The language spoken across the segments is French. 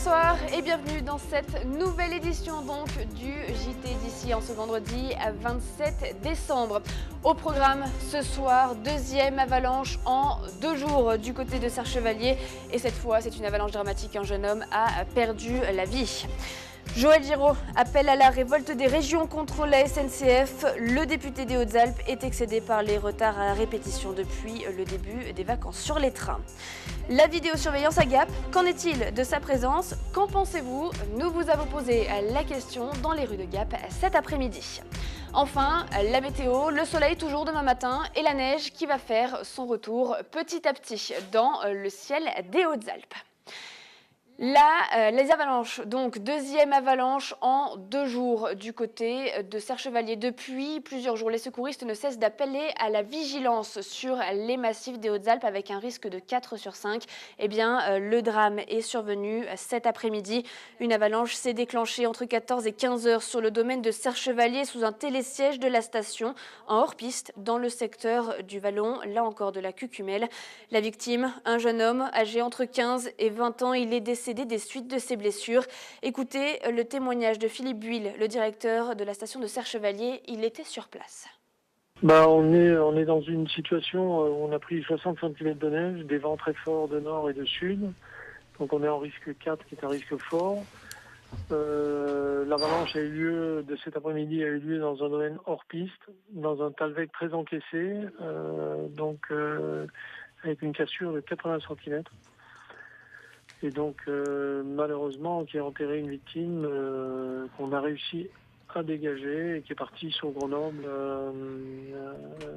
Bonsoir et bienvenue dans cette nouvelle édition donc du JT d'ici en ce vendredi 27 décembre. Au programme ce soir, deuxième avalanche en 2 jours du côté de Serre-Chevalier et cette fois c'est une avalanche dramatique, un jeune homme a perdu la vie. Joël Giraud appelle à la révolte des régions contre la SNCF. Le député des Hautes-Alpes est excédé par les retards à répétition depuis le début des vacances sur les trains. La vidéosurveillance à Gap, qu'en est-il de sa présence? Qu'en pensez-vous? Nous vous avons posé la question dans les rues de Gap cet après-midi. Enfin, la météo, le soleil toujours demain matin et la neige qui va faire son retour petit à petit dans le ciel des Hautes-Alpes. Les avalanches, donc deuxième avalanche en 2 jours du côté de Serre-Chevalier. Depuis plusieurs jours, les secouristes ne cessent d'appeler à la vigilance sur les massifs des Hautes-Alpes avec un risque de 4 sur 5. Eh bien, le drame est survenu cet après-midi. Une avalanche s'est déclenchée entre 14 et 15 heures sur le domaine de Serre-Chevalier sous un télésiège de la station en hors-piste dans le secteur du Vallon, là encore de la Cucumelle. La victime, un jeune homme âgé entre 15 et 20 ans, il est décédé des suites de ses blessures. Écoutez le témoignage de Philippe Buil, le directeur de la station de Serre-Chevalier. Il était sur place. On est dans une situation où on a pris 60 cm de neige, des vents très forts de nord et de sud. Donc on est en risque 4 qui est un risque fort. L'avalanche a eu lieu de cet après-midi, a eu lieu dans un domaine hors piste, dans un talweg très encaissé, avec une cassure de 80 cm. Et donc, malheureusement, qui a enterré une victime qu'on a réussi à dégager et qui est partie sur Grenoble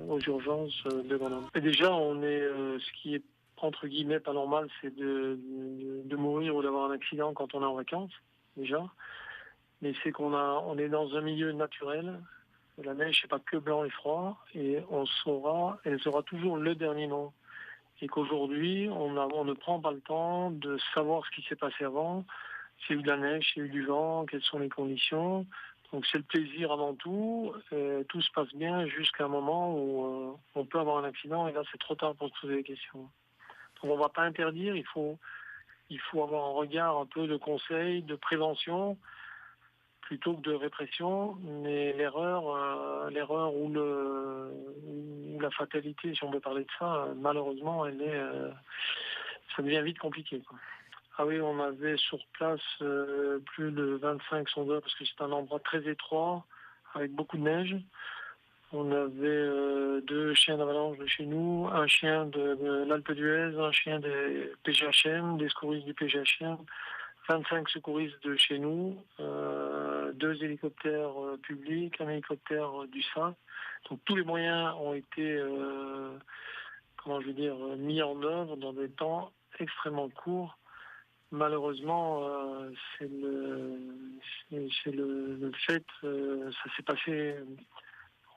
aux urgences de Grenoble. Et déjà, ce qui est entre guillemets pas normal, c'est de mourir ou d'avoir un accident quand on est en vacances, déjà. Mais c'est on est dans un milieu naturel. La neige, c'est pas que blanc et froid, et elle sera toujours le dernier mot. Et qu'aujourd'hui, on ne prend pas le temps de savoir ce qui s'est passé avant, s'il y a eu de la neige, s'il y a eu du vent, quelles sont les conditions. Donc c'est le plaisir avant tout. Tout se passe bien jusqu'à un moment où on peut avoir un accident, et là c'est trop tard pour se poser des questions. Donc on ne va pas interdire, il faut avoir un regard un peu de conseil, de prévention, plutôt que de répression, mais l'erreur ou la fatalité, si on veut parler de ça, malheureusement, ça devient vite compliqué, quoi. Ah oui, on avait sur place plus de 25 sondeurs parce que c'est un endroit très étroit avec beaucoup de neige. On avait 2 chiens d'avalanche de chez nous, un chien de l'Alpe d'Huez, un chien des PGHM, des secouristes du PGHM, 25 secouristes de chez nous, 2 hélicoptères publics, un hélicoptère du SAT. Donc tous les moyens ont été mis en œuvre dans des temps extrêmement courts. Malheureusement, c'est le fait, ça s'est passé,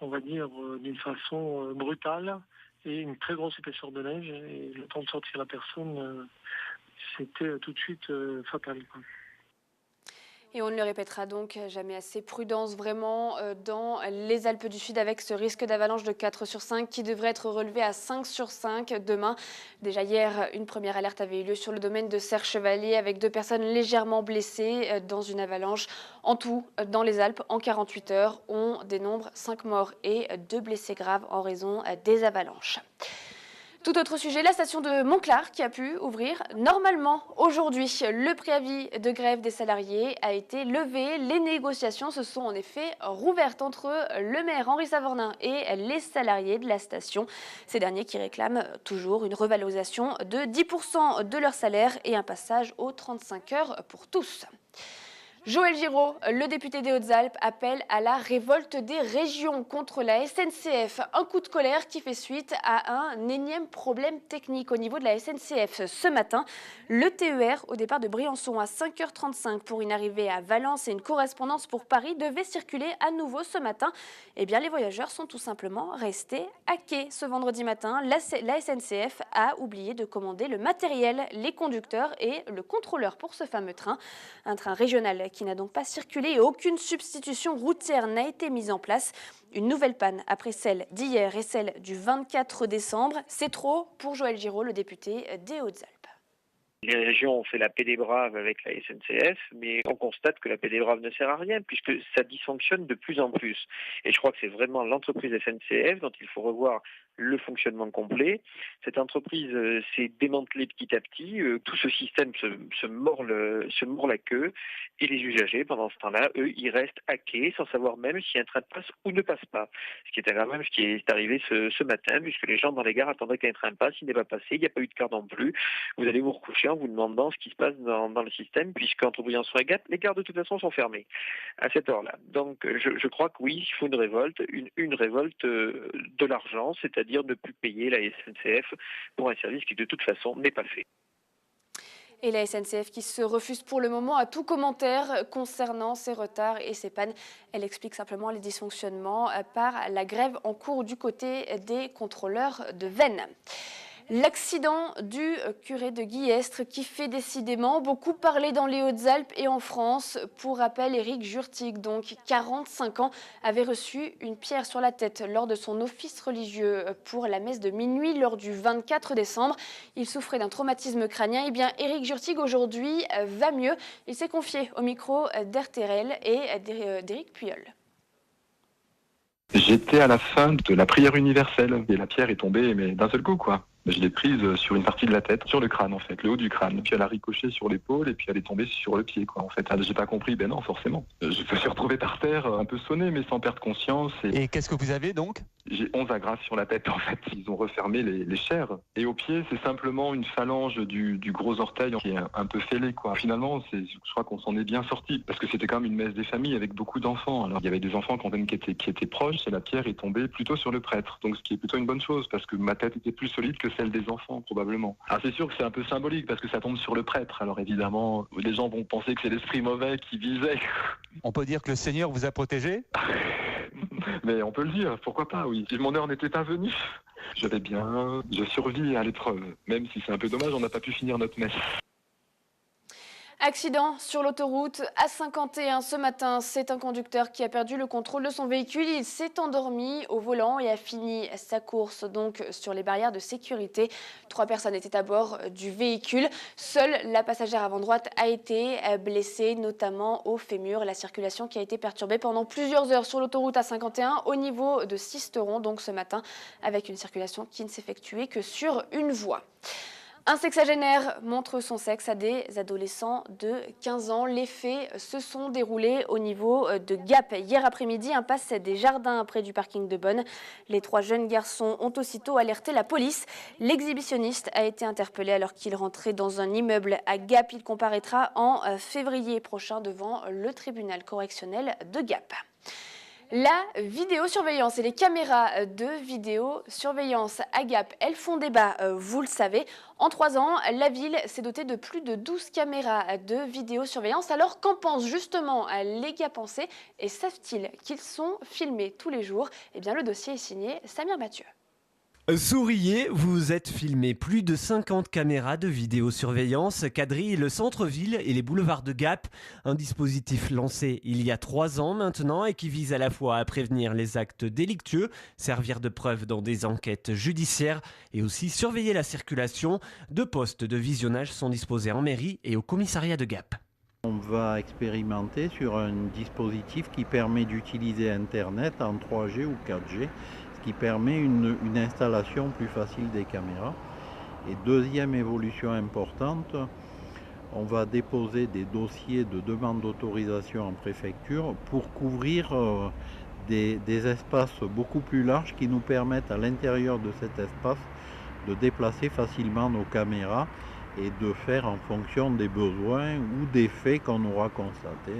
on va dire, d'une façon brutale, et une très grosse épaisseur de neige, et le temps de sortir la personne, c'était tout de suite fatal, quoi. Et on ne le répétera donc jamais assez, prudence vraiment dans les Alpes du Sud avec ce risque d'avalanche de 4 sur 5 qui devrait être relevé à 5 sur 5 demain. Déjà hier, une première alerte avait eu lieu sur le domaine de Serre-Chevalier avec 2 personnes légèrement blessées dans une avalanche. En tout, dans les Alpes, en 48 heures, on dénombre 5 morts et 2 blessés graves en raison des avalanches. Tout autre sujet, la station de Montclar qui a pu ouvrir normalement aujourd'hui. Le préavis de grève des salariés a été levé. Les négociations se sont en effet rouvertes entre le maire Henri Savornin et les salariés de la station. Ces derniers qui réclament toujours une revalorisation de 10% de leur salaire et un passage aux 35 heures pour tous. Joël Giraud, le député des Hautes-Alpes, appelle à la révolte des régions contre la SNCF. Un coup de colère qui fait suite à un énième problème technique au niveau de la SNCF. Ce matin, le TER au départ de Briançon à 5h35 pour une arrivée à Valence et une correspondance pour Paris devait circuler à nouveau ce matin. Eh bien, les voyageurs sont tout simplement restés à quai ce vendredi matin. La SNCF a oublié de commander le matériel, les conducteurs et le contrôleur pour ce fameux train. Un train régional qui n'a donc pas circulé et aucune substitution routière n'a été mise en place. Une nouvelle panne après celle d'hier et celle du 24 décembre. C'est trop pour Joël Giraud, le député des Hautes-Alpes. Les régions ont fait la paix des braves avec la SNCF, mais on constate que la paix des braves ne sert à rien puisque ça dysfonctionne de plus en plus. Et je crois que c'est vraiment l'entreprise SNCF dont il faut revoir le fonctionnement complet. Cette entreprise s'est démantelée petit à petit. Tout ce système se mord la queue. Et les usagers, pendant ce temps-là, eux, ils restent hackés sans savoir même si un train passe ou ne passe pas. Ce qui est quand même ce qui est arrivé ce matin, puisque les gens dans les gares attendaient qu'un train passe, il n'est pas passé, il n'y a pas eu de car non plus. Vous allez vous recoucher en vous demandant ce qui se passe dans le système, puisqu'entre Briançon et Gap, les gares de toute façon sont fermées à cette heure-là. Donc je crois que oui, il faut une révolte, une révolte de l'argent, c'est-à-dire ne plus payer la SNCF pour un service qui de toute façon n'est pas fait. Et la SNCF qui se refuse pour le moment à tout commentaire concernant ces retards et ces pannes. Elle explique simplement les dysfonctionnements par la grève en cours du côté des contrôleurs de Veynes. L'accident du curé de Guillestre qui fait décidément beaucoup parler dans les Hautes-Alpes et en France. Pour rappel, Éric Jurtig, donc 45 ans, avait reçu une pierre sur la tête lors de son office religieux pour la messe de minuit lors du 24 décembre. Il souffrait d'un traumatisme crânien. Eh bien, Éric Jurtig aujourd'hui va mieux. Il s'est confié au micro d'RTL et d'Éric Puyol. J'étais à la fin de la prière universelle et la pierre est tombée mais d'un seul coup quoi. Je l'ai prise sur une partie de la tête, sur le crâne en fait, le haut du crâne. Puis elle a ricoché sur l'épaule et puis elle est tombée sur le pied quoi en fait. J'ai pas compris, ben non forcément. Je me suis retrouvé par terre, un peu sonné mais sans perdre conscience. Et qu'est-ce que vous avez donc ? J'ai 11 agrafes sur la tête en fait. Ils ont refermé les chairs. Et au pied c'est simplement une phalange du gros orteil qui est un peu fêlée quoi. Finalement je crois qu'on s'en est bien sorti parce que c'était quand même une messe des familles avec beaucoup d'enfants. Alors il y avait des enfants quand même qui étaient proches et la pierre est tombée plutôt sur le prêtre. Donc ce qui est plutôt une bonne chose parce que ma tête était plus solide que celle des enfants probablement. Alors c'est sûr que c'est un peu symbolique parce que ça tombe sur le prêtre. Alors évidemment les gens vont penser que c'est l'esprit mauvais qui visait. On peut dire que le Seigneur vous a protégé ? Mais on peut le dire, pourquoi pas, oui. Si mon heure n'était pas venue, je vais bien, je survis à l'épreuve. Même si c'est un peu dommage, on n'a pas pu finir notre messe. Accident sur l'autoroute A51 ce matin. C'est un conducteur qui a perdu le contrôle de son véhicule. Il s'est endormi au volant et a fini sa course donc sur les barrières de sécurité. 3 personnes étaient à bord du véhicule. Seule la passagère avant droite a été blessée, notamment au fémur. La circulation qui a été perturbée pendant plusieurs heures sur l'autoroute A51 au niveau de Sisteron, donc ce matin, avec une circulation qui ne s'effectuait que sur une voie. Un sexagénaire montre son sexe à des adolescents de 15 ans. Les faits se sont déroulés au niveau de Gap. Hier après-midi, impasse des Jardins près du parking de Bonne. Les 3 jeunes garçons ont aussitôt alerté la police. L'exhibitionniste a été interpellé alors qu'il rentrait dans un immeuble à Gap. Il comparaîtra en février prochain devant le tribunal correctionnel de Gap. La vidéosurveillance et les caméras de vidéosurveillance à Gap, elles font débat, vous le savez. En 3 ans, la ville s'est dotée de plus de 12 caméras de vidéosurveillance. Alors qu'en pensent justement les Gapençais et savent-ils qu'ils sont filmés tous les jours ? Eh bien, le dossier est signé Samir Mathieu. Souriez, vous êtes filmé. Plus de 50 caméras de vidéosurveillance quadrillent le centre-ville et les boulevards de Gap. Un dispositif lancé il y a 3 ans maintenant et qui vise à la fois à prévenir les actes délictueux, servir de preuve dans des enquêtes judiciaires et aussi surveiller la circulation. 2 postes de visionnage sont disposés en mairie et au commissariat de Gap. On va expérimenter sur un dispositif qui permet d'utiliser Internet en 3G ou 4G. Qui permet une installation plus facile des caméras. Et deuxième évolution importante, on va déposer des dossiers de demande d'autorisation en préfecture pour couvrir des espaces beaucoup plus larges qui nous permettent à l'intérieur de cet espace de déplacer facilement nos caméras et de faire en fonction des besoins ou des faits qu'on aura constatés.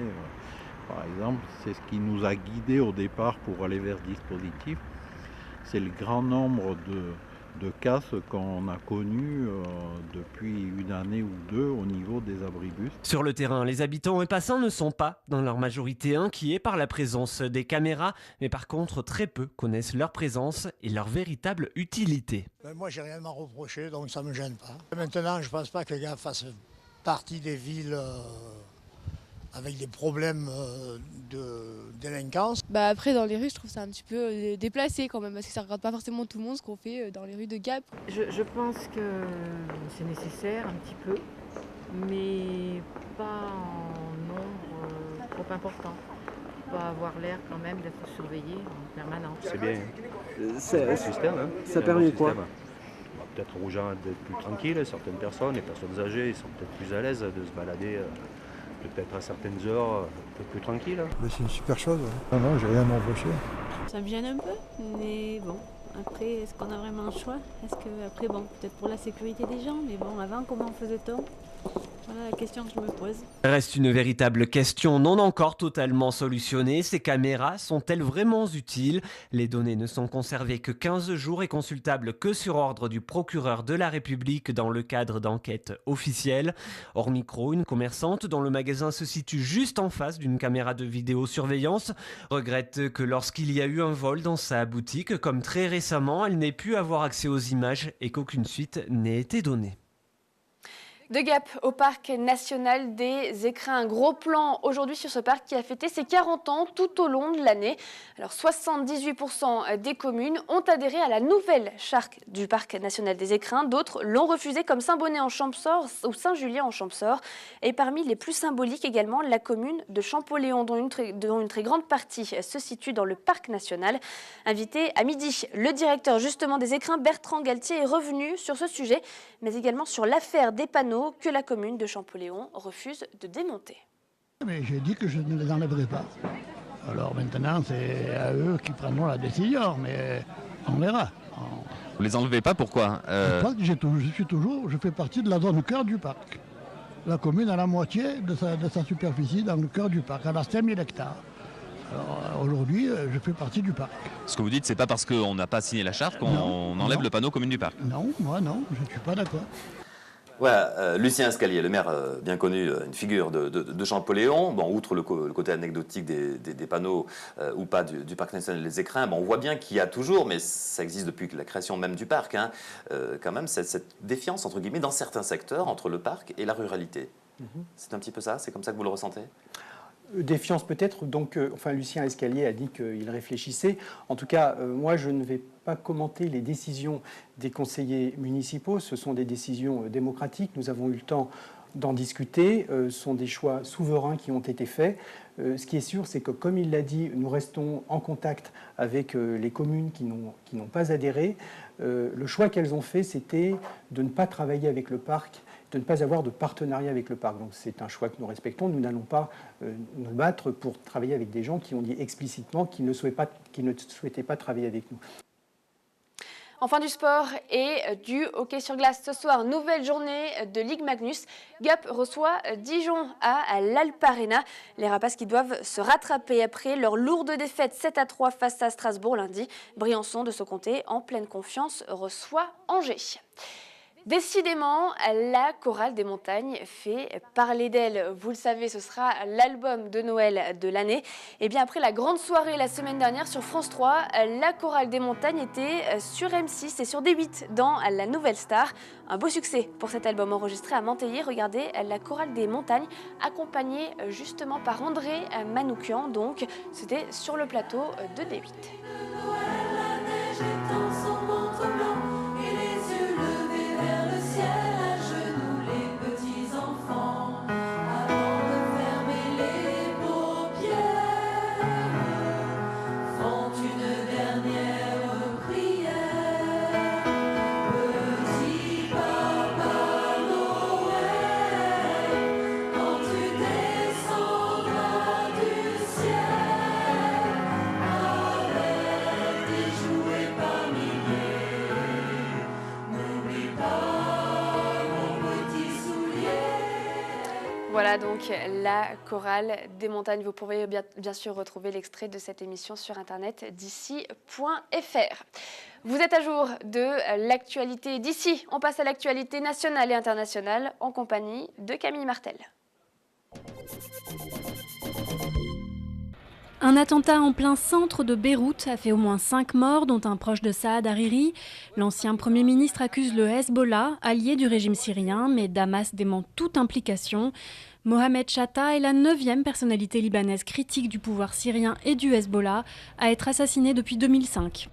Par exemple, c'est ce qui nous a guidés au départ pour aller vers ce dispositif. C'est le grand nombre de casses qu'on a connus depuis une année ou 2 au niveau des abribus. Sur le terrain, les habitants et passants ne sont pas, dans leur majorité, inquiets par la présence des caméras, mais par contre, très peu connaissent leur présence et leur véritable utilité. Moi, j'ai rien à m'en reprocher, donc ça ne me gêne pas. Maintenant, je ne pense pas que Gap fasse partie des villes avec des problèmes de délinquance. Bah après dans les rues je trouve ça un petit peu déplacé quand même parce que ça regarde pas forcément tout le monde ce qu'on fait dans les rues de Gap. Je pense que c'est nécessaire un petit peu, mais pas en nombre trop important. Pour avoir l'air quand même d'être surveillé en permanence. C'est bien. C'est un système. Hein. Ça permet quoi? Peut-être aux gens d'être plus tranquilles, certaines personnes, les personnes âgées, ils sont peut-être plus à l'aise de se balader peut-être à certaines heures un peu plus tranquille. C'est une super chose. Non, non, j'ai rien à m'embaucher. Ça me gêne un peu, mais bon, après, est-ce qu'on a vraiment un choix? Est-ce que, après, bon, peut-être pour la sécurité des gens, mais bon, avant, comment faisait-on? Voilà la question que je me pose. Reste une véritable question non encore totalement solutionnée. Ces caméras sont-elles vraiment utiles? Les données ne sont conservées que 15 jours et consultables que sur ordre du procureur de la République dans le cadre d'enquêtes officielles. Hors micro, une commerçante dont le magasin se situe juste en face d'une caméra de vidéosurveillance regrette que lorsqu'il y a eu un vol dans sa boutique, comme très récemment, elle n'ait pu avoir accès aux images et qu'aucune suite n'ait été donnée. De Gap au parc national des Écrins, un gros plan aujourd'hui sur ce parc qui a fêté ses 40 ans tout au long de l'année. Alors 78% des communes ont adhéré à la nouvelle charte du parc national des Écrins. D'autres l'ont refusé comme Saint-Bonnet en Champsaur ou Saint-Julien en Champsaur. Et parmi les plus symboliques également la commune de Champoléon dont une très grande partie se situe dans le parc national. Invité à midi, le directeur justement des Écrins, Bertrand Galtier, est revenu sur ce sujet mais également sur l'affaire des panneaux que la commune de Champoléon refuse de démonter. Mais j'ai dit que je ne les enlèverai pas. Alors maintenant, c'est à eux qui prendront la décision, mais on verra. Vous les enlevez pas, pourquoi Je fais partie de la zone cœur du parc. La commune a la moitié de sa superficie dans le cœur du parc, elle a 5000 hectares. Alors aujourd'hui, je fais partie du parc. Ce que vous dites, c'est pas parce qu'on n'a pas signé la charte qu'on enlève le panneau commune du parc? Non, moi non, je ne suis pas d'accord. Voilà, Lucien Escalier, le maire bien connu, une figure de Champoléon. Bon, outre le côté anecdotique des panneaux ou pas du parc national des Écrins, bon, on voit bien qu'il y a toujours, mais ça existe depuis la création même du parc, hein, quand même cette défiance, entre guillemets, dans certains secteurs entre le parc et la ruralité. C'est un petit peu ça? C'est comme ça que vous le ressentez? Défiance peut-être, donc enfin Lucien Escalier a dit qu'il réfléchissait. En tout cas, moi je ne vais pas commenter les décisions des conseillers municipaux, ce sont des décisions démocratiques, nous avons eu le temps d'en discuter, ce sont des choix souverains qui ont été faits. Ce qui est sûr, c'est que comme il l'a dit, nous restons en contact avec les communes qui n'ont pas adhéré. Le choix qu'elles ont fait, c'était de ne pas travailler avec le parc, de ne pas avoir de partenariat avec le parc. Donc c'est un choix que nous respectons. Nous n'allons pas nous battre pour travailler avec des gens qui ont dit explicitement qu'ils ne souhaitaient pas travailler avec nous. Enfin du sport et du hockey sur glace. Ce soir, nouvelle journée de Ligue Magnus. Gap reçoit Dijon à l'Alp Arena. Les Rapaces qui doivent se rattraper après leur lourde défaite 7-3 face à Strasbourg lundi. Briançon, de son côté, en pleine confiance, reçoit Angers. Décidément, la chorale des montagnes fait parler d'elle. Vous le savez, ce sera l'album de Noël de l'année. Et bien après la grande soirée la semaine dernière sur France 3, la chorale des montagnes était sur M6 et sur D8 dans La Nouvelle Star. Un beau succès pour cet album enregistré à Manteillé. Regardez la chorale des montagnes accompagnée justement par André Manoukian. Donc c'était sur le plateau de D8. Voilà donc la chorale des montagnes. Vous pourrez bien sûr retrouver l'extrait de cette émission sur internet d'ici.fr. Vous êtes à jour de l'actualité d'ici. On passe à l'actualité nationale et internationale en compagnie de Camille Martel. Un attentat en plein centre de Beyrouth a fait au moins 5 morts, dont un proche de Saad Hariri. L'ancien Premier ministre accuse le Hezbollah, allié du régime syrien, mais Damas dément toute implication. Mohamed Shatta est la 9e personnalité libanaise critique du pouvoir syrien et du Hezbollah à être assassinée depuis 2005.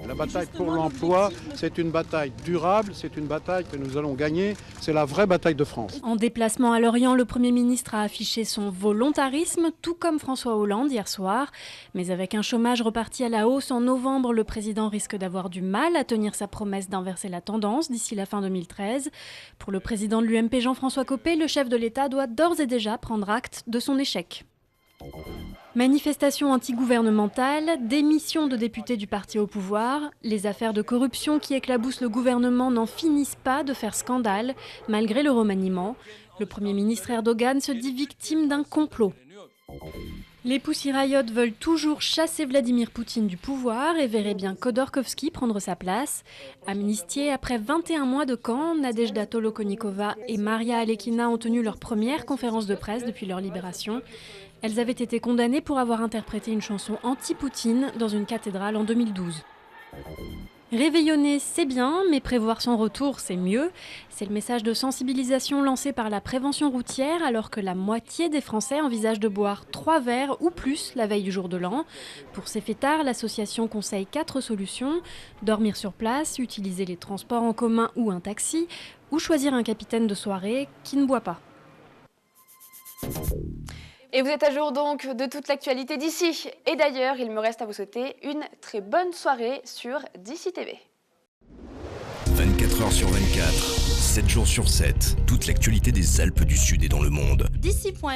La bataille pour l'emploi, c'est une bataille durable, c'est une bataille que nous allons gagner, c'est la vraie bataille de France. En déplacement à Lorient, le Premier ministre a affiché son volontarisme, tout comme François Hollande hier soir. Mais avec un chômage reparti à la hausse en novembre, le président risque d'avoir du mal à tenir sa promesse d'inverser la tendance d'ici la fin 2013. Pour le président de l'UMP, Jean-François Copé, le chef de l'État doit d'ores et déjà prendre acte de son échec. Manifestations antigouvernementales, démission de députés du parti au pouvoir, les affaires de corruption qui éclaboussent le gouvernement n'en finissent pas de faire scandale, malgré le remaniement. Le Premier ministre Erdogan se dit victime d'un complot. Les Pussy Riot veulent toujours chasser Vladimir Poutine du pouvoir et verraient bien Khodorkovsky prendre sa place. Amnistiés après 21 mois de camp, Nadejda Tolokonnikova et Maria Alekina ont tenu leur première conférence de presse depuis leur libération. Elles avaient été condamnées pour avoir interprété une chanson anti-Poutine dans une cathédrale en 2012. Réveillonner, c'est bien, mais prévoir son retour, c'est mieux. C'est le message de sensibilisation lancé par la prévention routière alors que la moitié des Français envisagent de boire 3 verres ou plus la veille du jour de l'an. Pour ces fêtards, l'association conseille 4 solutions. Dormir sur place, utiliser les transports en commun ou un taxi, ou choisir un capitaine de soirée qui ne boit pas. Et vous êtes à jour donc de toute l'actualité d'ici. Et d'ailleurs, il me reste à vous souhaiter une très bonne soirée sur d'ici TV. 24 heures sur 24, 7 jours sur 7, toute l'actualité des Alpes du Sud et dans le monde. D'ici.fr.